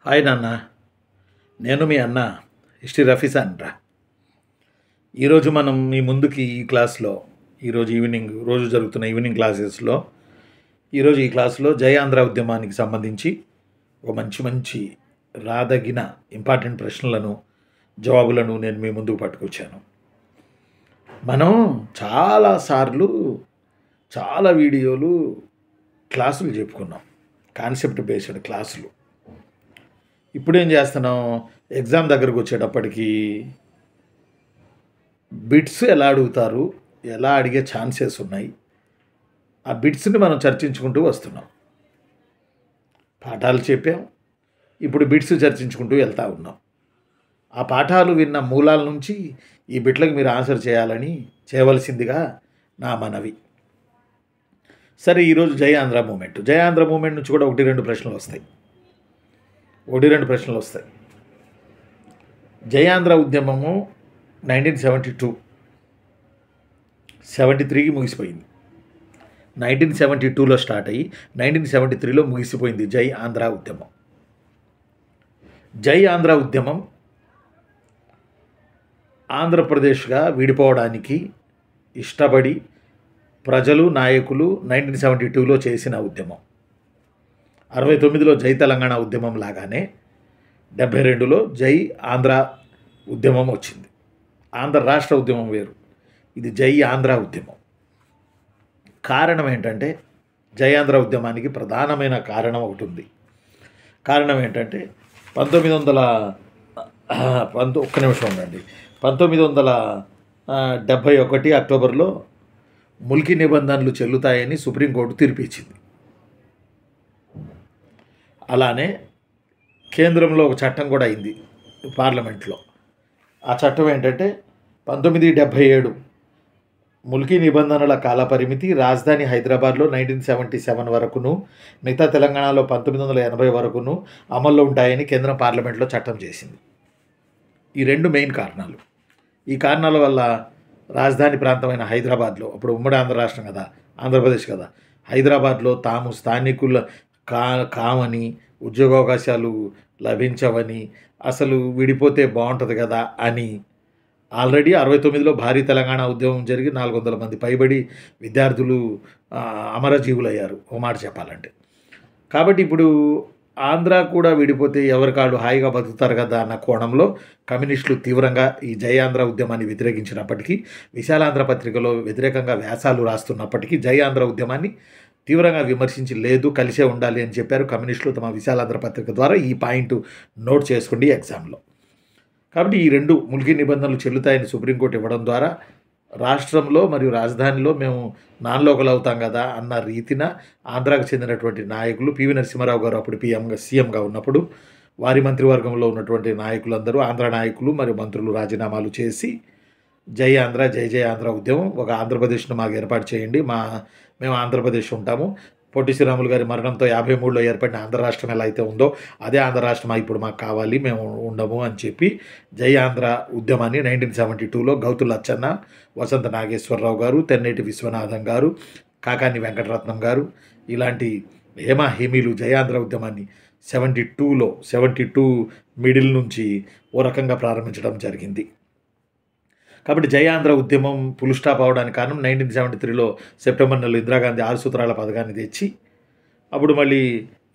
Hi నాన్న. నేను మీ అన్న హిస్టరీ రఫీసా అంట్రా. ఈరోజు మనం మీ ముందుకి ఈ క్లాస్లో ఈరోజు ఈవినింగ్ రోజు జరుగుతున్న ఈవినింగ్ క్లాసెస్లో ఈరోజు ఈ క్లాస్లో జై ఆంధ్ర ఉద్యమానికి సంబంధించి ఒక మంచి మంచి రాదగిన ఇంపార్టెంట్ ప్రశ్నలను జవాబులను నేను మీ ముందుకు పట్టుకొచ్చాను. మనం చాలాసార్లు చాలా వీడియోలు క్లాసులు చెప్పుకున్నాం, కాన్సెప్ట్ బేస్డ్ క్లాసులు. ఇప్పుడేం చేస్తున్నాం, ఎగ్జామ్ దగ్గరకు వచ్చేటప్పటికి బిట్స్ ఎలా అడుగుతారు, ఎలా అడిగే ఛాన్సెస్ ఉన్నాయి, ఆ బిట్స్ని మనం చర్చించుకుంటూ వస్తున్నాం. పాఠాలు చెప్పాం, ఇప్పుడు బిట్స్ చర్చించుకుంటూ వెళ్తూ ఉన్నాం. ఆ పాఠాలు విన్న మూలాల నుంచి ఈ బిట్లకు మీరు ఆన్సర్ చేయాలని చేయవలసిందిగా నా మనవి. సరే, ఈరోజు జై ఆంధ్ర మూమెంట్ నుంచి కూడా ఒకటి రెండు ప్రశ్నలు వస్తాయి. జై ఆంధ్ర ఉద్యమము 1973కి ముగిసిపోయింది. 1972లో స్టార్ట్ అయ్యి 1973లో ముగిసిపోయింది జై ఆంధ్ర ఉద్యమం. జై ఆంధ్ర ఉద్యమం ఆంధ్రప్రదేశ్గా విడిపోవడానికి ఇష్టపడి ప్రజలు, నాయకులు 1972లో చేసిన ఉద్యమం. 69లో జై తెలంగాణ ఉద్యమం లాగానే 72లో జై ఆంధ్ర ఉద్యమం వచ్చింది. ఆంధ్ర రాష్ట్ర ఉద్యమం వేరు, ఇది జై ఆంధ్ర ఉద్యమం. కారణం ఏంటంటే, జై ఆంధ్ర ఉద్యమానికి ప్రధానమైన కారణం ఒకటి ఉంది. కారణం ఏంటంటే 1971 అక్టోబర్లో ముల్కీ నిబంధనలు చెల్లుతాయని సుప్రీంకోర్టు తీర్పు ఇచ్చింది. అలానే కేంద్రంలో ఒక చట్టం కూడా అయింది పార్లమెంట్లో. ఆ చట్టం ఏంటంటే 1977 ముల్కీ నిబంధనల కాలపరిమితి రాజధాని హైదరాబాద్లో 1977 వరకును, మిగతా తెలంగాణలో 1980 వరకును అమల్లో ఉంటాయని కేంద్రం పార్లమెంట్లో చట్టం చేసింది. ఈ రెండు మెయిన్ కారణాలు. ఈ కారణాల వల్ల రాజధాని ప్రాంతమైన హైదరాబాద్లో, అప్పుడు ఉమ్మడి ఆంధ్ర రాష్ట్రం కదా, ఆంధ్రప్రదేశ్ కదా, హైదరాబాద్లో తాము స్థానికుల కామని, ఉద్యోగావకాశాలు లభించవని, అసలు విడిపోతే బాగుంటుంది కదా అని ఆల్రెడీ 69లో భారీ తెలంగాణ ఉద్యమం జరిగి 400 మంది పైబడి విద్యార్థులు అమరజీవులయ్యారు, ఓ మాట చెప్పాలంటే. కాబట్టి ఇప్పుడు ఆంధ్ర కూడా విడిపోతే ఎవరికాళ్ళు హాయిగా బతుకుతారు కదా అన్న కోణంలో కమ్యూనిస్టులు తీవ్రంగా ఈ జై ఆంధ్ర ఉద్యమాన్ని వ్యతిరేకించినప్పటికీ, విశాలాంధ్ర పత్రికలో వ్యతిరేకంగా వ్యాసాలు రాస్తున్నప్పటికీ జై ఆంధ్ర ఉద్యమాన్ని తీవ్రంగా విమర్శించి లేదు, కలిసే ఉండాలి అని చెప్పారు కమ్యూనిస్టులు తమ విశాలాంధ్ర పత్రిక ద్వారా. ఈ పాయింట్ నోట్ చేసుకోండి ఎగ్జామ్లో. కాబట్టి ఈ రెండు ముల్కీ నిబంధనలు చెల్లుతాయని సుప్రీంకోర్టు ఇవ్వడం ద్వారా రాష్ట్రంలో మరియు రాజధానిలో మేము నాన్ లోకల్ అవుతాం కదా అన్న రీతిన ఆంధ్రాకు చెందినటువంటి నాయకులు, పివి నరసింహారావు గారు అప్పుడు సీఎంగా ఉన్నప్పుడు వారి మంత్రివర్గంలో ఉన్నటువంటి నాయకులందరూ, ఆంధ్ర నాయకులు మరియు మంత్రులు రాజీనామాలు చేసి జై ఆంధ్ర, జై జై ఆంధ్ర ఉద్యమం, ఒక ఆంధ్రప్రదేశ్ను మాకు ఏర్పాటు చేయండి, మేము ఆంధ్రప్రదేశ్ ఉంటాము, పొట్టి శ్రీరాములు గారి మరణంతో 53లో ఏర్పడిన ఆంధ్ర రాష్ట్రం ఎలా అయితే ఉందో అదే ఆంధ్ర రాష్ట్రం ఇప్పుడు మాకు కావాలి, మేము ఉండము అని చెప్పి జై ఆంధ్ర ఉద్యమాన్ని 1972లో గౌతు లచ్చన్న, వసంత నాగేశ్వరరావు గారు, తెన్నేటి విశ్వనాథం గారు, కాకాని వెంకటరత్నం గారు ఇలాంటి హేమీలు జై ఆంధ్ర ఉద్యమాన్ని 72 మిడిల్ నుంచి ఓ రకంగా ప్రారంభించడం జరిగింది. కాబట్టి జై ఆంధ్ర ఉద్యమం ఫుల్ స్టాప్ అవడానికి కారణం 1973లో సెప్టెంబర్ నెలలో ఇందిరాగాంధీ 6 సూత్రాల పథకాన్ని తెచ్చి అప్పుడు మళ్ళీ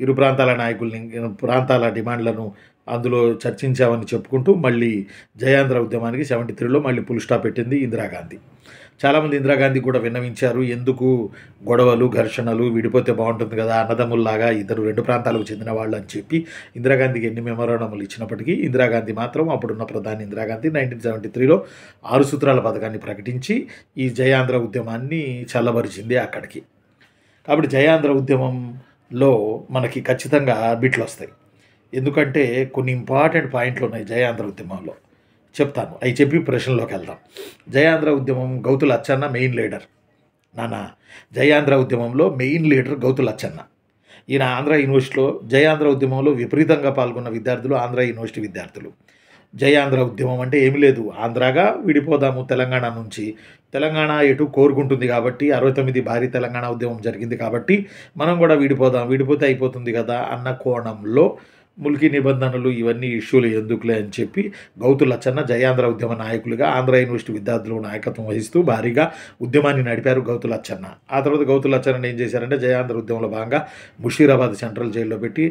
ఇరు ప్రాంతాల నాయకుల్ని, ప్రాంతాల డిమాండ్లను అందులో చర్చించామని చెప్పుకుంటూ మళ్ళీ జై ఆంధ్ర ఉద్యమానికి 73లో మళ్ళీ ఫుల్ స్టాప్ పెట్టింది ఇందిరాగాంధీ. చాలామంది ఇందిరాగాంధీ కూడా విన్నవించారు, ఎందుకు గొడవలు, ఘర్షణలు, విడిపోతే బాగుంటుంది కదా, అన్నదమ్ముల్లాగా ఇద్దరు రెండు ప్రాంతాలకు చెందిన వాళ్ళు అని చెప్పి ఇందిరాగాంధీకి ఎన్ని మెమోరాండంలు ఇచ్చినప్పటికీ ఇందిరాగాంధీ మాత్రం, అప్పుడున్న ప్రధాని ఇందిరాగాంధీ 1973లో 6 సూత్రాల పథకాన్ని ప్రకటించి ఈ జై ఆంధ్ర ఉద్యమాన్ని చల్లబరిచింది అక్కడికి. కాబట్టి జై ఆంధ్ర ఉద్యమంలో మనకి ఖచ్చితంగా బిట్లు వస్తాయి, ఎందుకంటే కొన్ని ఇంపార్టెంట్ పాయింట్లు ఉన్నాయి జై ఆంధ్ర ఉద్యమంలో, చెప్తాను. అవి చెప్పి ప్రశ్నలోకి వెళ్దాం. జై ఆంధ్ర ఉద్యమం గౌతు లచ్చన్న మెయిన్ లీడర్. జై ఆంధ్ర ఉద్యమంలో మెయిన్ లీడర్ గౌతు లచ్చన్న. ఈయన ఆంధ్ర యూనివర్సిటీలో జై ఆంధ్ర ఉద్యమంలో విపరీతంగా పాల్గొన్న విద్యార్థులు ఆంధ్ర యూనివర్సిటీ విద్యార్థులు. జై ఆంధ్ర ఉద్యమం అంటే ఏమి లేదు, ఆంధ్రాగా విడిపోదాము తెలంగాణ నుంచి, తెలంగాణ ఎటు కోరుకుంటుంది కాబట్టి 69 భారీ తెలంగాణ ఉద్యమం జరిగింది కాబట్టి మనం కూడా విడిపోదాం, విడిపోతే అయిపోతుంది కదా అన్న కోణంలో ముల్కీ నిబంధనలు ఇవన్నీ ఇష్యూలు ఎందుకులే అని చెప్పి గౌతు లచ్చన్న జయాంధ్ర ఉద్యమ నాయకులుగా ఆంధ్ర యూనివర్సిటీ విద్యార్థులకు నాయకత్వం వహిస్తూ భారీగా ఉద్యమాన్ని నడిపారు గౌతు లచ్చన్న. ఆ తర్వాత గౌతు లచ్చన్న ఏం చేశారంటే జయాంధ్ర ఉద్యమంలో భాగంగా ముషీరాబాద్ సెంట్రల్ జైల్లో పెట్టి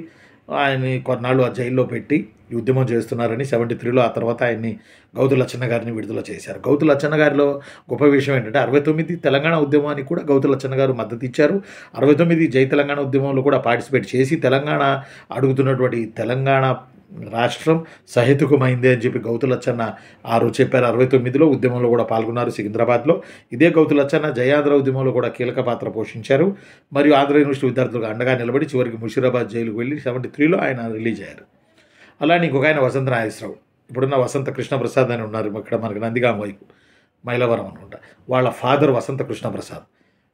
ఆయన్ని కొన్నాళ్ళు ఆ జైల్లో పెట్టి ఈ ఉద్యమం చేస్తున్నారని 73లో ఆ తర్వాత ఆయన్ని గౌతు లచ్చన్న గారిని విడుదల చేశారు. గౌతు లచ్చన్న గారిలో గొప్ప విషయం ఏంటంటే 69 తెలంగాణ ఉద్యమానికి కూడా గౌతు లచ్చన్న గారు మద్దతు ఇచ్చారు. 69 జై తెలంగాణ ఉద్యమంలో కూడా పార్టిసిపేట్ చేసి తెలంగాణ అడుగుతున్నటువంటి తెలంగాణ రాష్ట్రం సహేతుకమైంది అని చెప్పి గౌతు లచ్చన్న ఆ రోజు చెప్పారు. 69లో ఉద్యమంలో కూడా పాల్గొన్నారు సికింద్రాబాద్లో. ఇదే గౌతు లచ్చన్న జయాంధ్ర ఉద్యమంలో కూడా కీలక పాత్ర పోషించారు. మరియు ఆంధ్ర యూనివర్సిటీ విద్యార్థులకు అండగా నిలబడి చివరికి ముషీరాబాద్ జైలుకు వెళ్ళి 73లో ఆయన రిలీజ్ అయ్యారు. అలానే ఇంకొక ఆయన వసంత నాగేశ్వరరావు, ఇప్పుడున్న వసంత కృష్ణప్రసాద్ అని ఉన్నారు ఇక్కడ మనకి నందిగామ వైపు మైలవరం అనుకుంటా. వాళ్ళ ఫాదర్ వసంత కృష్ణప్రసాద్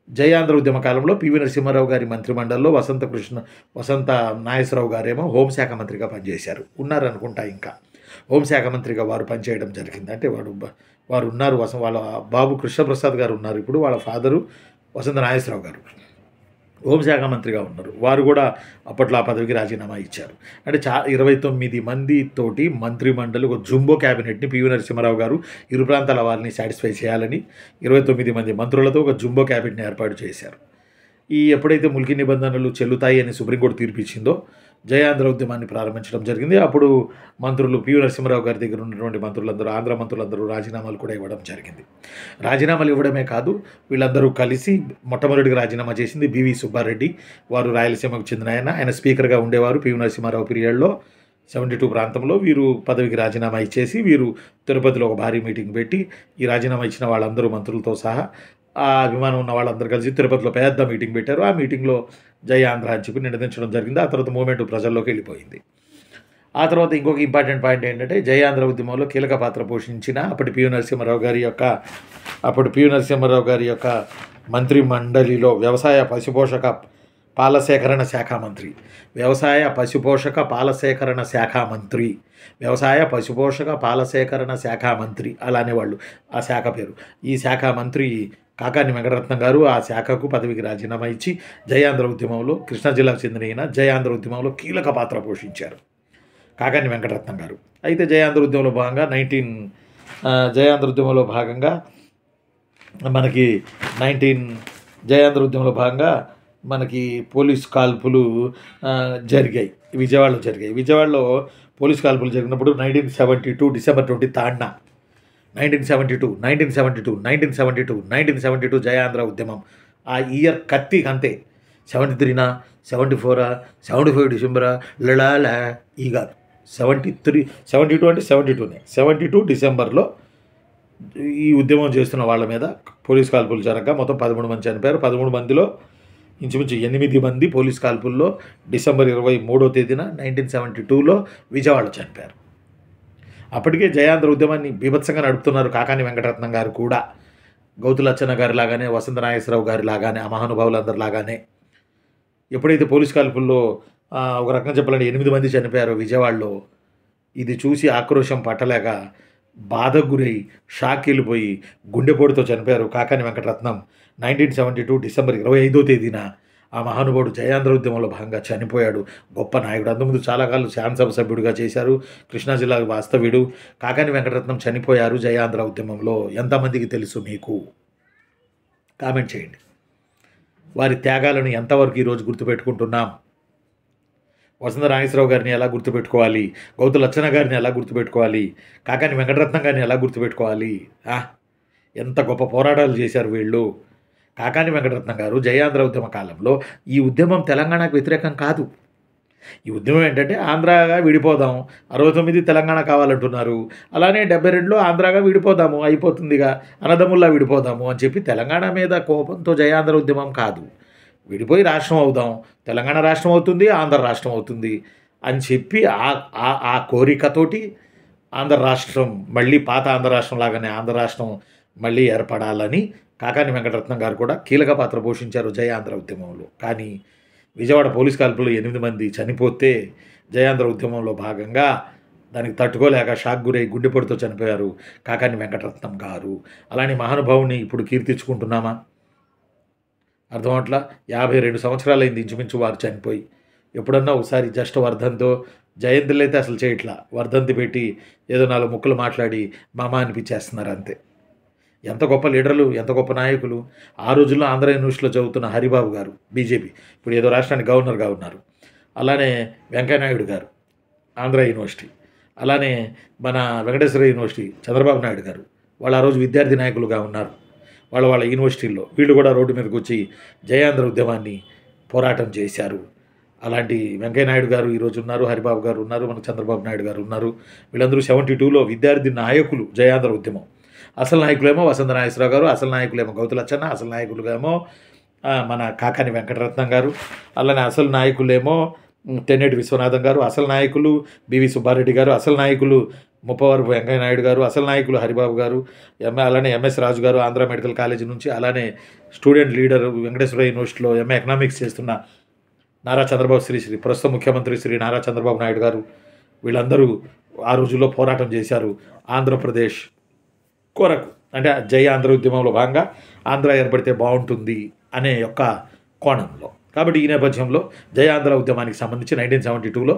జయాంధ్ర ఉద్యమ కాలంలో పివి నరసింహారావు గారి మంత్రిమండలిలో వసంత నాగేశ్వరరావు గారేమో హోంశాఖ మంత్రిగా పనిచేశారు. ఉన్నారనుకుంటా ఇంకా హోంశాఖ మంత్రిగా వారు పనిచేయడం జరిగింది. అంటే వారు ఉన్నారు. వాళ్ళ బాబు కృష్ణప్రసాద్ గారు ఉన్నారు. ఇప్పుడు వాళ్ళ ఫాదరు వసంత నాగేశ్వరరావు గారు హోంశాఖ మంత్రిగా ఉన్నారు. వారు కూడా అప్పట్లో ఆ పదవికి రాజీనామా ఇచ్చారు. అంటే 29 మందితోటి మంత్రిమండలి ఒక జుంబో క్యాబినెట్ని పివి నరసింహారావు గారు ఇరు ప్రాంతాల వారిని సాటిస్ఫై చేయాలని 29 మంది మంత్రులతో ఒక జుంబో క్యాబినెట్ని ఏర్పాటు చేశారు. ఎప్పుడైతే ముల్కీ నిబంధనలు చెల్లుతాయి అని సుప్రీంకోర్టు తీర్పిచ్చిందో జయాంధ్ర ఉద్యమాన్ని ప్రారంభించడం జరిగింది. అప్పుడు మంత్రులు పివి నరసింహారావు గారి దగ్గర ఉన్నటువంటి మంత్రులందరూ ఆంధ్ర మంత్రులందరూ రాజీనామాలు కూడా ఇవ్వడం జరిగింది. రాజీనామాలు ఇవ్వడమే కాదు, వీళ్ళందరూ కలిసి మొట్టమొదటిగా రాజీనామా చేసింది బివి సుబ్బారెడ్డి. వారు రాయలసీమకు చెందిన ఆయన స్పీకర్గా ఉండేవారు పివి నరసింహారావు పీరియడ్లో. 72 ప్రాంతంలో వీరు పదవికి రాజీనామా ఇచ్చేసి వీరు తిరుపతిలో ఒక భారీ మీటింగ్ పెట్టి ఈ రాజీనామా ఇచ్చిన వాళ్ళందరూ మంత్రులతో సహా ఆ అభిమానం ఉన్న వాళ్ళందరూ కలిసి తిరుపతిలో పెద్ద మీటింగ్ పెట్టారు. ఆ మీటింగ్లో జై ఆంధ్ర అని చెప్పి నిర్ణయించడం జరిగింది. ఆ తర్వాత మూమెంట్ ప్రజల్లోకి వెళ్ళిపోయింది. ఆ తర్వాత ఇంకొక ఇంపార్టెంట్ పాయింట్ ఏంటంటే జై ఆంధ్ర ఉద్యమంలో కీలక పాత్ర పోషించిన అప్పటి పివి నరసింహారావు గారి యొక్క మంత్రి మండలిలో వ్యవసాయ పశుపోషక పాలసేకరణ శాఖ మంత్రి అలానే వాళ్ళు ఆ శాఖ పేరు. ఈ శాఖ మంత్రి కాకాని వెంకటరత్నం గారు ఆ శాఖకు పదవికి రాజీనామా ఇచ్చి జయాంధ్ర ఉద్యమంలో కృష్ణా జిల్లాకు చెందిన జయాంధ్ర ఉద్యమంలో కీలక పాత్ర పోషించారు కాకాని వెంకటరత్నం గారు. అయితే జయాంధ్ర ఉద్యమంలో భాగంగా మనకి పోలీస్ కాల్పులు జరిగాయి. విజయవాడలో పోలీస్ కాల్పులు జరిగినప్పుడు 1972 డిసెంబర్ 20 1972 జయాంధ్ర ఉద్యమం. ఆ ఇయర్ కత్తి అంతే. 73 74 75 డిసెంబరా లడాల ఈ కాదు 72 అంటే 72 డిసెంబర్లో ఈ ఉద్యమం చేస్తున్న వాళ్ళ మీద పోలీస్ కాల్పులు జరగగా మొత్తం 13 మంది చనిపోయారు. 13 మందిలో ఇంచుమించు 8 మంది పోలీస్ కాల్పుల్లో డిసెంబర్ 23వ తేదీన 1972లో విజయవాడలో చనిపోయారు. అప్పటికే జయాంధ్ర ఉద్యమాన్ని బీభత్సంగా నడుపుతున్నారు కాకాని వెంకటరత్నం గారు కూడా. గౌతు లచ్చన్న గారి లాగానే, వసంత నాగేశ్వరరావు గారి లాగానే, ఆ మహానుభావులందరి లాగానే ఎప్పుడైతే పోలీస్ కాల్పుల్లో ఒక రకంగా చెప్పాలంటే 8 మంది చనిపోయారు విజయవాడలో, ఇది చూసి ఆక్రోశం పట్టలేక బాధకు గురై షాక్ వెళ్ళిపోయి గుండెపోటుతో చనిపోయారు కాకాని వెంకటరత్నం. 1972 డిసెంబర్ 25వ తేదీన ఆ మహానుభావుడు జయాంధ్ర ఉద్యమంలో భాగంగా చనిపోయాడు. గొప్ప నాయకుడు. అంతకుముందు చాలా కాలం శాసనసభ సభ్యుడిగా చేశారు. కృష్ణా జిల్లా వాస్తవ్యుడు. కాకాని వెంకటరత్నం చనిపోయారు జయాంధ్ర ఉద్యమంలో. ఎంతమందికి తెలుసు మీకు? కామెంట్ చేయండి. వారి త్యాగాలను ఎంతవరకు ఈరోజు గుర్తుపెట్టుకుంటున్నాం? వసంత నాగేశ్వరరావు గారిని ఎలా గుర్తుపెట్టుకోవాలి? గౌతు లచ్చన్న గారిని ఎలా గుర్తుపెట్టుకోవాలి? కాకాని వెంకటరత్నం గారిని ఎలా గుర్తుపెట్టుకోవాలి? ఎంత గొప్ప పోరాటాలు చేశారు వీళ్ళు. కాకాని వెంకటరత్నం గారు జయాంధ్ర ఉద్యమ కాలంలో ఈ ఉద్యమం తెలంగాణకు వ్యతిరేకం కాదు. ఈ ఉద్యమం ఏంటంటే ఆంధ్రాగా విడిపోదాం, 69 తెలంగాణ కావాలంటున్నారు, అలానే 72లో ఆంధ్రాగా విడిపోదాము, అయిపోతుందిగా, అన్నదమ్ముల్లా విడిపోదాము అని చెప్పి తెలంగాణ మీద కోపంతో జయాంధ్ర ఉద్యమం కాదు. విడిపోయి రాష్ట్రం అవుదాం, తెలంగాణ రాష్ట్రం అవుతుంది, ఆంధ్ర రాష్ట్రం అవుతుంది అని చెప్పి ఆ కోరికతోటి ఆంధ్ర రాష్ట్రం మళ్ళీ పాత ఆంధ్ర రాష్ట్రం లాగానే ఆంధ్ర రాష్ట్రం మళ్ళీ ఏర్పడాలని కాకాని వెంకటరత్నం గారు కూడా కీలక పాత్ర పోషించారు జయాంధ్ర ఉద్యమంలో. కానీ విజయవాడ పోలీస్ కాల్పుల్లో 8 మంది చనిపోతే జయాంధ్ర ఉద్యమంలో భాగంగా దానికి తట్టుకోలేక షాక్ గురై గుండెపోటుతో చనిపోయారు కాకాని వెంకటరత్నం గారు. అలానే మహానుభావుని ఇప్పుడు కీర్తించుకుంటున్నామా? అర్థమవట్లా. 52 సంవత్సరాలైంది ఇంచుమించు వారు చనిపోయి. ఎప్పుడన్నా ఒకసారి జస్ట్ వర్ధంతో జయంతులు అయితే అసలు చేయట్లా, వర్ధంతి పెట్టి ఏదో 4 ముక్కలు మాట్లాడి మామ అనిపించేస్తున్నారు అంతే. ఎంత గొప్ప లీడర్లు, ఎంత గొప్ప నాయకులు. ఆ రోజుల్లో ఆంధ్ర యూనివర్సిటీలో చదువుతున్న హరిబాబు గారు బీజేపీ, ఇప్పుడు ఏదో రాష్ట్రానికి గవర్నర్గా ఉన్నారు. అలానే వెంకయ్యనాయుడు గారు ఆంధ్ర యూనివర్సిటీ, అలానే మన వెంకటేశ్వర యూనివర్సిటీ చంద్రబాబు నాయుడు గారు, వాళ్ళు ఆ రోజు విద్యార్థి నాయకులుగా ఉన్నారు. వాళ్ళ యూనివర్సిటీల్లో వీళ్ళు కూడా రోడ్డు మీదకి వచ్చి జయాంధ్ర ఉద్యమాన్ని పోరాటం చేశారు. అలాంటి వెంకయ్యనాయుడు గారు ఈరోజు ఉన్నారు, హరిబాబు గారు ఉన్నారు, మన చంద్రబాబు నాయుడు గారు ఉన్నారు. వీళ్ళందరూ 72లో విద్యార్థి నాయకులు జయాంధ్ర ఉద్యమం. అసలు నాయకులేమో వసంత నాగేశ్వరరావు గారు, అసలు నాయకులేమో గౌతు లచ్చన్న, అసలు నాయకులుగేమో మన కాకాని వెంకటరత్నం గారు, అలానే అసలు నాయకులేమో తెన్నేటి విశ్వనాథం గారు, అసలు నాయకులు బివి సుబ్బారెడ్డి గారు, అసలు నాయకులు ముప్పవరపు వెంకయ్యనాయుడు గారు, అసలు నాయకులు హరిబాబు గారు, అలానే ఎంఎస్ రాజు గారు ఆంధ్ర మెడికల్ కాలేజీ నుంచి, అలానే స్టూడెంట్ లీడర్ వెంకటేశ్వర యూనివర్సిటీలో ఎంఏ ఎకనామిక్స్ చేస్తున్న నారా చంద్రబాబు శ్రీ ప్రస్తుత ముఖ్యమంత్రి శ్రీ నారా చంద్రబాబు నాయుడు గారు, వీళ్ళందరూ ఆ రోజుల్లో పోరాటం చేశారు ఆంధ్రప్రదేశ్ కొరకు. అంటే జై ఆంధ్ర ఉద్యమంలో భాగంగా ఆంధ్ర ఏర్పడితే బాగుంటుంది అనే యొక్క కోణంలో. కాబట్టి ఈ నేపథ్యంలో జై ఆంధ్ర ఉద్యమానికి సంబంధించి 1972లో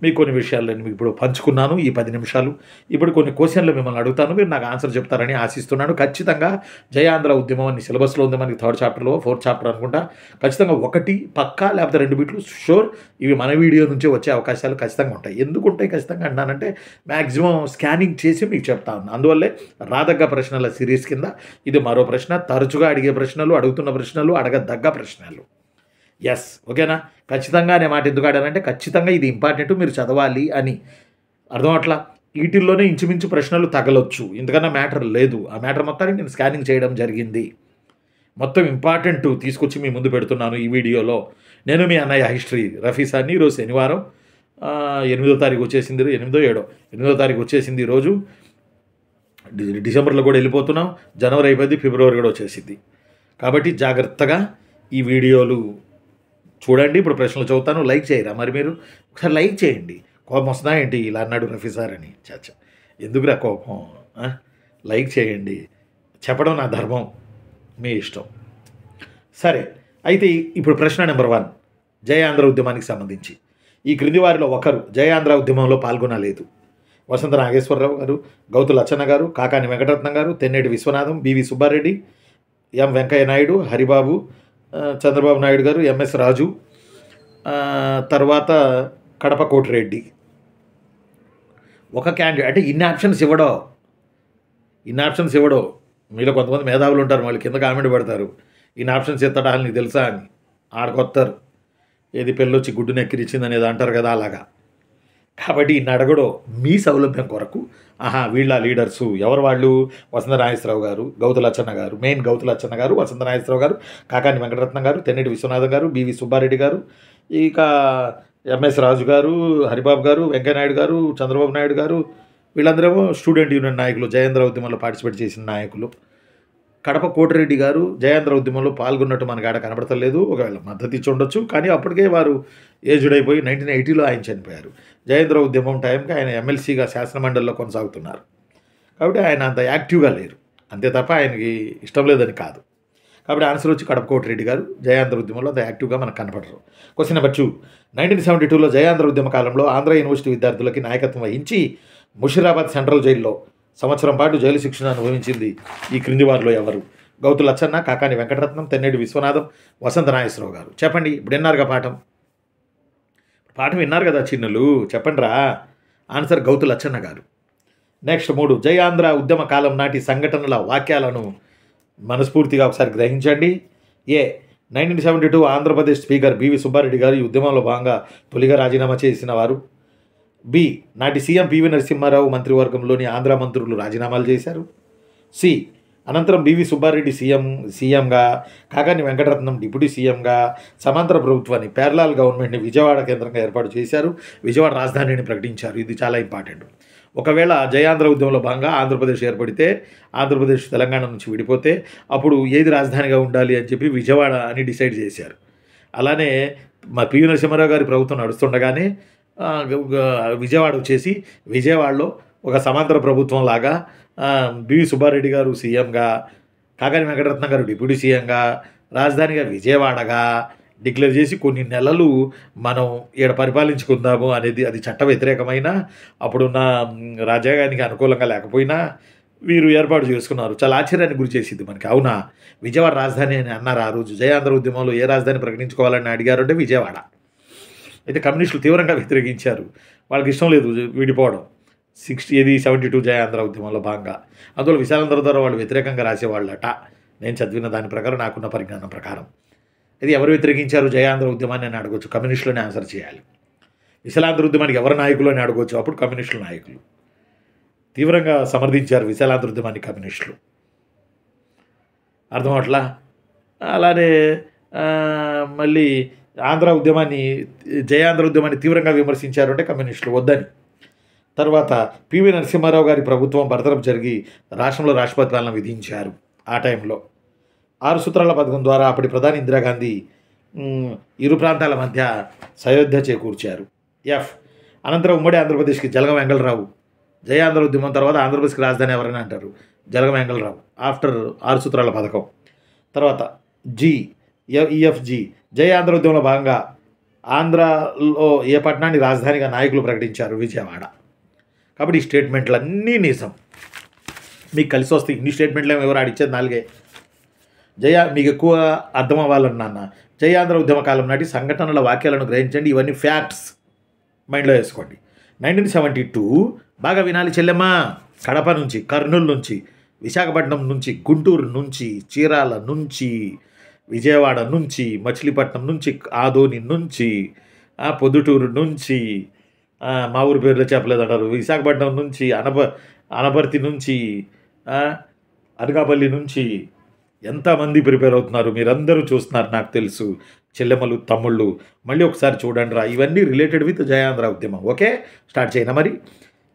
మీకు కొన్ని విషయాలు నేను ఇప్పుడు పంచుకున్నాను ఈ 10 నిమిషాలు. ఇప్పుడు కొన్ని క్వశ్చన్లు మిమ్మల్ని అడుగుతాను, మీరు నాకు ఆన్సర్ చెప్తారని ఆశిస్తున్నాను. ఖచ్చితంగా జై ఆంధ్ర ఉద్యమం అని సిలబస్లో ఉంది మనకి, 3rd చాప్టర్లో 4th చాప్టర్ అనుకుంటా. ఖచ్చితంగా 1 పక్కా లేకపోతే 2 బిట్లు షూర్ ఇవి మన వీడియో నుంచే వచ్చే అవకాశాలు ఖచ్చితంగా ఉంటాయి. ఎందుకుంటాయి ఖచ్చితంగా అంటానంటే మ్యాక్సిమం స్కానింగ్ చేసి మీకు చెప్తా ఉన్నాను. అందువల్లే రాదగ్గ ప్రశ్నల సిరీస్ కింద ఇది మరో ప్రశ్న, తరచుగా అడిగే ప్రశ్నలు, అడుగుతున్న ప్రశ్నలు, అడగదగ్గ ప్రశ్నలు. ఎస్, ఓకేనా? ఖచ్చితంగా అనే మాట ఎందుకు ఆడానంటే ఖచ్చితంగా ఇది ఇంపార్టెంట్, మీరు చదవాలి అని అర్థం. అట్లా వీటిల్లోనే ఇంచుమించు ప్రశ్నలు తగలొచ్చు, ఎందుకన్నా మ్యాటర్ లేదు. ఆ మ్యాటర్ మొత్తాన్ని నేను స్కానింగ్ చేయడం జరిగింది. మొత్తం ఇంపార్టెంట్ తీసుకొచ్చి మీ ముందు పెడుతున్నాను ఈ వీడియోలో. నేను మీ అన్నయ్య హిస్టరీ రఫీసాన్ని. ఈరోజు శనివారం 8వ తారీఖు వచ్చేసింది, 8వ తారీఖు వచ్చేసింది ఈరోజు. డిసెంబర్లో కూడా వెళ్ళిపోతున్నాం, జనవరి అయిపోయింది, ఫిబ్రవరి కూడా వచ్చేసింది. కాబట్టి జాగ్రత్తగా ఈ వీడియోలు చూడండి. ఇప్పుడు ప్రశ్నలు చదువుతాను, లైక్ చేయరా మరి మీరు? ఒకసారి లైక్ చేయండి. కోపం వస్తుందా ఏంటి ఇలా అన్నాడు రఫీ సార్ అని? చచ్చా, ఎందుకురా కోపం? లైక్ చేయండి, చెప్పడం నా ధర్మం, మీ ఇష్టం. సరే, అయితే ఇప్పుడు ప్రశ్న నెంబర్ 1, జై ఆంధ్ర ఉద్యమానికి సంబంధించి ఈ క్రింది వారిలో ఒకరు జై ఆంధ్ర ఉద్యమంలో పాల్గొనలేదు. వసంత నాగేశ్వరరావు గారు, గౌతు లచ్చన్న గారు, కాకాని వెంకటరత్నం గారు, తెన్నేటి విశ్వనాథం, బివి సుబ్బారెడ్డి, ఎం వెంకయ్య నాయుడు, హరిబాబు, చంద్రబాబు నాయుడు గారు, ఎంఎస్ రాజు, తర్వాత కడప కోటిరెడ్డి. ఒక క్యాండిడేట్ అంటే ఇన్ని ఆప్షన్స్ ఇవ్వడో. మీలో కొంతమంది మేధావులు ఉంటారు, వాళ్ళు కింద కామెంట్ పెడతారు, ఇన్ని ఆప్షన్స్ ఇస్తాడా నీకు తెలుసా అని. ఆడకొత్తారు, ఏది పెళ్ళొచ్చి గుడ్డు నెక్కిరిచ్చింది అనేది అంటారు కదా, అలాగా. కాబట్టి ఇన్ని అడగడో మీ సౌలభ్యం కొరకు. వీళ్ళ లీడర్సు ఎవరు వాళ్ళు? వసంత నాగేశ్వరరావు గారు, గౌతు లచ్చన్న గారు, మెయిన్ గౌతు లచ్చన్న గారు, వసంత నాగేశ్వరరావు గారు, కాకాని వెంకటరత్నం గారు, తెన్నేటి విశ్వనాథం గారు, బివి సుబ్బారెడ్డి గారు, ఇక ఎంఎస్ రాజు గారు, హరిబాబు గారు, వెంకయ్యనాయుడు గారు, చంద్రబాబు నాయుడు గారు, వీళ్ళందరేమో స్టూడెంట్ యూనియన్ నాయకులు, జయేంద్ర ఉద్యమంలో పార్టిసిపేట్ చేసిన నాయకులు. కడప కోటిరెడ్డి గారు జయాంధ్ర ఉద్యమంలో పాల్గొన్నట్టు మనకు ఆడ కనబడతలేదు, ఒకవేళ మద్దతు ఇచ్చి ఉండొచ్చు, కానీ అప్పటికే వారు ఏజ్డ్ అయిపోయి 1980లో ఆయన చనిపోయారు. జయాంధ్ర ఉద్యమం టైంకి ఆయన ఎమ్మెల్సీగా శాసనమండలిలో కొనసాగుతున్నారు. కాబట్టి ఆయన అంత యాక్టివ్గా లేరు, అంతే తప్ప ఆయనకి ఇష్టం లేదని కాదు. కాబట్టి ఆన్సర్ వచ్చి కడప కోటిరెడ్డి గారు జయాంధ్ర ఉద్యమంలో అంత యాక్టివ్గా మనకు కనపడరు. క్వశ్చన్ నెంబర్ 2, 1972లో జయాంధ్ర ఉద్యమ కాలంలో ఆంధ్ర యూనివర్సిటీ విద్యార్థులకి నాయకత్వం వహించి ముషిరాబాద్ సెంట్రల్ జైల్లో సంవత్సరం పాటు జైలు శిక్షణ అనుభవించింది ఈ క్రింది వారిలో ఎవరు? గౌతు లచ్చన్న, కాకాని వెంకటరత్నం, తెన్నేటి విశ్వనాథం, వసంత నాగేశ్వరరావు గారు. చెప్పండి, ఇప్పుడు విన్నారుగా పాఠం విన్నారు కదా చిన్నులు, చెప్పండి రా. ఆన్సర్ గౌతు లచ్చన్న గారు. నెక్స్ట్ 3, జై ఆంధ్ర ఉద్యమ కాలం నాటి సంఘటనల వాక్యాలను మనస్ఫూర్తిగా ఒకసారి గ్రహించండి. 1972 ఆంధ్రప్రదేశ్ స్పీకర్ బివి సుబ్బారెడ్డి గారు ఈ ఉద్యమంలో భాగంగా తొలిగా రాజీనామా చేసిన వారు. నాటి సీఎం పివి నరసింహారావు మంత్రివర్గంలోని ఆంధ్ర మంత్రులు రాజీనామాలు చేశారు. అనంతరం బివి సుబ్బారెడ్డి సీఎంగా, కాకాని వెంకటరత్నం డిప్యూటీ సీఎంగా సమాంతర ప్రభుత్వాన్ని, ప్యారలాల్ గవర్నమెంట్ని విజయవాడ కేంద్రంగా ఏర్పాటు చేశారు, విజయవాడ రాజధానిని ప్రకటించారు. ఇది చాలా ఇంపార్టెంట్. ఒకవేళ జయాంధ్ర ఉద్యమంలో భాగంగా ఆంధ్రప్రదేశ్ ఏర్పడితే, ఆంధ్రప్రదేశ్ తెలంగాణ నుంచి విడిపోతే అప్పుడు ఏది రాజధానిగా ఉండాలి అని చెప్పి విజయవాడ అని డిసైడ్ చేశారు. అలానే మా పివి నరసింహారావు గారి ప్రభుత్వం నడుస్తుండగానే విజయవాడ వచ్చేసి విజయవాడలో ఒక సమాంతర ప్రభుత్వం లాగా బివి సుబ్బారెడ్డి గారు సీఎంగా, కాకాని వెంకటరత్నం గారు డిప్యూటీ సీఎంగా, రాజధానిగా విజయవాడగా డిక్లేర్ చేసి కొన్ని నెలలు మనం ఈడ పరిపాలించుకుందాము అనేది అది చట్ట వ్యతిరేకమైన అప్పుడున్న రాజ్యాంగానికి అనుకూలంగా లేకపోయినా వీరు ఏర్పాటు చేసుకున్నారు. చాలా ఆశ్చర్యానికి గురి చేసింది మనకి. అవునా, విజయవాడ రాజధాని అని అన్నారు ఆ రోజు. జయాంధ్ర ఉద్యమంలో ఏ రాజధాని ప్రకటించుకోవాలని అడిగారు అంటే విజయవాడ. అయితే కమ్యూనిస్టులు తీవ్రంగా వ్యతిరేకించారు. వాళ్ళకి ఇష్టం లేదు విడిపోవడం. 72 జయాంధ్ర ఉద్యమంలో భాగంగా. అందులో విశాలాంధ్ర ద్వారా వాళ్ళు వ్యతిరేకంగా రాసేవాళ్ళట. నేను చదివిన దాని ప్రకారం, నాకున్న పరిజ్ఞానం ప్రకారం. ఇది ఎవరు వ్యతిరేకించారు జయాంధ్ర ఉద్యమాన్ని అని అడగొచ్చు. కమ్యూనిస్టులని ఆన్సర్ చేయాలి. విశాలాంధ్ర ఉద్యమానికి ఎవరు నాయకులు అని అడగొచ్చు. అప్పుడు కమ్యూనిస్టుల నాయకులు తీవ్రంగా సమర్థించారు విశాలాంధ్ర ఉద్యమాన్ని కమ్యూనిస్టులు. అర్థమవట్లా? అలానే మళ్ళీ జయాంధ్ర ఉద్యమాన్ని తీవ్రంగా విమర్శించారు అంటే కమ్యూనిస్టులు వద్దని. తర్వాత పివి నరసింహారావు గారి ప్రభుత్వం బర్తరఫ్ జరిగి రాష్ట్రంలో రాష్ట్రపతి పాలన విధించారు. ఆ టైంలో 6 సూత్రాల పథకం ద్వారా అప్పటి ప్రధాని ఇందిరాగాంధీ ఇరు ప్రాంతాల మధ్య సయోధ్య చేకూర్చారు. అనంతరం ఉమ్మడి ఆంధ్రప్రదేశ్కి జలగం వెంగళరావు. జయాంధ్ర ఉద్యమం తర్వాత ఆంధ్రప్రదేశ్కి రాజధాని ఎవరైనా అంటారు, జలగం వెంగళరావు ఆఫ్టర్ 6 సూత్రాల పథకం. తర్వాత ఈఎఫ్జి జయాంధ్ర ఉద్యమంలో భాగంగా ఆంధ్రాలో ఏ పట్టణాన్ని రాజధానిగా నాయకులు ప్రకటించారు, విజయవాడ. కాబట్టి ఈ స్టేట్మెంట్లు అన్నీ నిజం. మీకు కలిసి వస్తాయి. ఇన్ని స్టేట్మెంట్లు ఏమో ఎవరు ఆడిచ్చేది 4. మీకు ఎక్కువ అర్థం అవ్వాలని నాన్న, జయాంధ్ర ఉద్యమ కాలం నాటి సంఘటనల వాక్యాలను గ్రహించండి. ఇవన్నీ ఫ్యాక్ట్స్ మైండ్లో వేసుకోండి. 1972 బాగా వినాలి చెల్లెమ్మ. కడప నుంచి, కర్నూలు నుంచి, విశాఖపట్నం నుంచి, గుంటూరు నుంచి, చీరాల నుంచి, విజయవాడ నుంచి, మచిలీపట్నం నుంచి, ఆదోని నుంచి, పొద్దుటూరు నుంచి, మా ఊరి పేర్లో చెప్పలేదంటారు, విశాఖపట్నం నుంచి, అనపర్తి నుంచి, అనకాపల్లి నుంచి ఎంతమంది ప్రిపేర్ అవుతున్నారు, మీరందరూ చూస్తున్నారు నాకు తెలుసు. చెల్లెమ్మలు, తమ్ముళ్ళు మళ్ళీ ఒకసారి చూడండి రా. ఇవన్నీ రిలేటెడ్ విత్ జయాంధ్ర ఉద్యమం. ఓకే, స్టార్ట్ చేయనా మరి.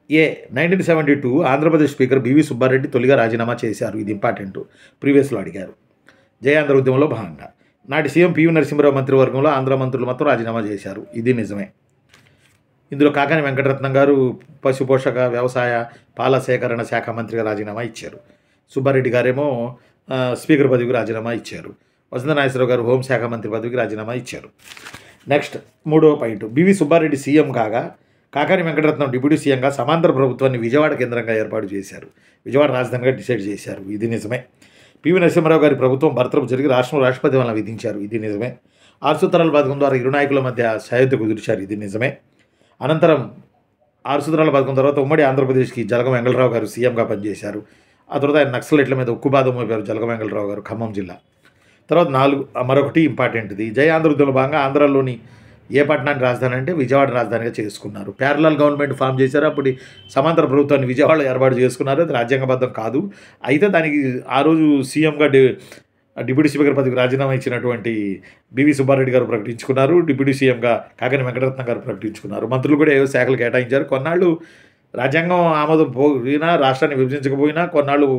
1972 ఆంధ్రప్రదేశ్ స్పీకర్ బివి సుబ్బారెడ్డి తొలిగా రాజీనామా చేశారు. ఇది ఇంపార్టెంట్, ప్రీవియస్లో అడిగారు. జయాంధ్ర ఉద్యమంలో భాగంగా నాటి సీఎం పివి నరసింహారావు మంత్రివర్గంలో ఆంధ్ర మంత్రులు మొత్తం రాజీనామా చేశారు. ఇది నిజమే. ఇందులో కాకాని వెంకటరత్నం గారు పశుపోషక, వ్యవసాయ, పాల సేకరణ శాఖ మంత్రిగా రాజీనామా ఇచ్చారు. సుబ్బారెడ్డి గారేమో స్పీకర్ పదవికి రాజీనామా ఇచ్చారు. వసంత నాగేశ్వరరావు గారు హోంశాఖ మంత్రి పదవికి రాజీనామా ఇచ్చారు. నెక్స్ట్ 3వ పాయింట్, బివి సుబ్బారెడ్డి సీఎం కాగా కాకాని వెంకటరత్నం డిప్యూటీ సీఎంగా సమాంతర ప్రభుత్వాన్ని విజయవాడ కేంద్రంగా ఏర్పాటు చేశారు. విజయవాడ రాజధానిగా డిసైడ్ చేశారు. ఇది నిజమే. పివి నరసింహారావు గారి ప్రభుత్వం బర్తరఫ్ జరిగి రాష్ట్రంలో రాష్ట్రపతి వలన విధించారు. ఇది నిజమే. 6 సూత్రాల పథకం ద్వారా ఇరు నాయకుల మధ్య సయోధ్య కుదిర్చారు. ఇది నిజమే. అనంతరం 6 సూత్రాల పథకం తర్వాత ఉమ్మడి ఆంధ్రప్రదేశ్కి జలగం వెంగళరావు గారు సీఎంగా పనిచేశారు. ఆ తర్వాత ఆయన నక్సలైట్ల మీద ఉక్కుపాదం మోపారు జలగం వెంగళరావు గారు, ఖమ్మం జిల్లా. తర్వాత 4 మరొకటి ఇంపార్టెంట్ది, జయాంధ్ర ఉద్యమంలో భాగంగా ఆంధ్రాలోని ఏ పట్టణాన్ని రాజధాని అంటే విజయవాడ రాజధానిగా చేసుకున్నారు. ప్యారలల్ గవర్నమెంట్ ఫామ్ చేశారు. అప్పుడు సమాంతర ప్రభుత్వాన్ని విజయవాడలో ఏర్పాటు చేసుకున్నారు. అది రాజ్యాంగబద్ధం కాదు. అయితే దానికి ఆ రోజు సీఎంగా డిప్యూటీ స్పీకర్ పదవికి రాజీనామా ఇచ్చినటువంటి బివి సుబ్బారెడ్డి గారు ప్రకటించుకున్నారు. డిప్యూటీ సీఎంగా కాకాని వెంకటరత్నం గారు ప్రకటించుకున్నారు. మంత్రులు కూడా ఏవో శాఖలు కేటాయించారు. కొన్నాళ్ళు రాజ్యాంగం ఆమోదం పోయినా, రాష్ట్రాన్ని విభజించకపోయినా కొన్నాళ్ళు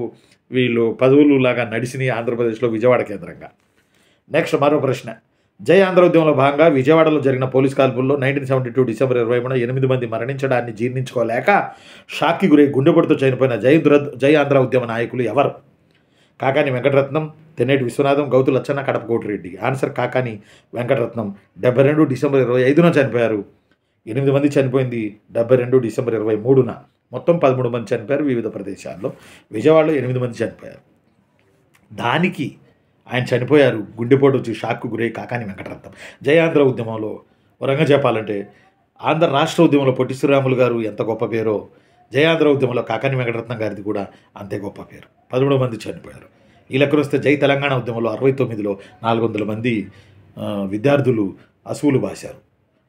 వీళ్ళు పదవులు లాగా నడిచినాయి ఆంధ్రప్రదేశ్లో విజయవాడ కేంద్రంగా. నెక్స్ట్ మరో ప్రశ్న, జయాంధ్ర ఉద్యమంలో భాగంగా విజయవాడలో జరిగిన పోలీస్ కాల్పుల్లో 1972 డిసెంబర్ 20 8 మంది మరణించడాన్ని జీర్ణించుకోలేక షాక్కి గురై గుండెపోటుతో చనిపోయిన జయాంధ్ర ఉద్యమ నాయకులు ఎవరు? కాకాని వెంకటరత్నం, తెన్నేటి విశ్వనాథం, గౌతు లచ్చన్న, కడప కోటిరెడ్డి. ఆన్సర్ కాకాని వెంకటరత్నం. 72 డిసెంబర్ 25న చనిపోయారు. 8 మంది చనిపోయింది 72 డిసెంబర్ 23న. మొత్తం 13 మంది చనిపోయారు వివిధ ప్రదేశాల్లో. విజయవాడలో 8 మంది చనిపోయారు. దానికి ఆయన చనిపోయారు గుండెపోటు వచ్చి షాక్కు గురై కాకాని వెంకటరత్నం. జయాంధ్ర ఉద్యమంలో వరంగా చెప్పాలంటే ఆంధ్ర రాష్ట్ర ఉద్యమంలో పొట్టి శ్రీరాములు గారు ఎంత గొప్ప పేరో, జయాంధ్ర ఉద్యమంలో కాకాని వెంకటరత్నం గారిది కూడా అంతే గొప్ప పేరు. 13 మంది చనిపోయారు. ఈ లెక్కన వస్తే జై తెలంగాణ ఉద్యమంలో 69లో 400 మంది విద్యార్థులు అసువులు బాశారు.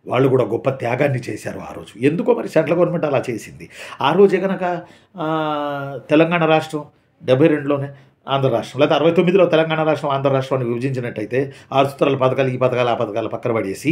వాళ్ళు కూడా గొప్ప త్యాగాన్ని చేశారు ఆ రోజు. ఎందుకో మరి సెంట్రల్ గవర్నమెంట్ అలా చేసింది. ఆ రోజే కనుక తెలంగాణ రాష్ట్రం 72లోనే ఆంధ్ర రాష్ట్రం, లేకపోతే 69లో తెలంగాణ రాష్ట్రం ఆంధ్ర రాష్ట్రాన్ని విభజించినట్టయితే 6 సూత్రాల పథకాలు, ఈ పథకాలు, ఆ పథకాలు పక్కన పడేసి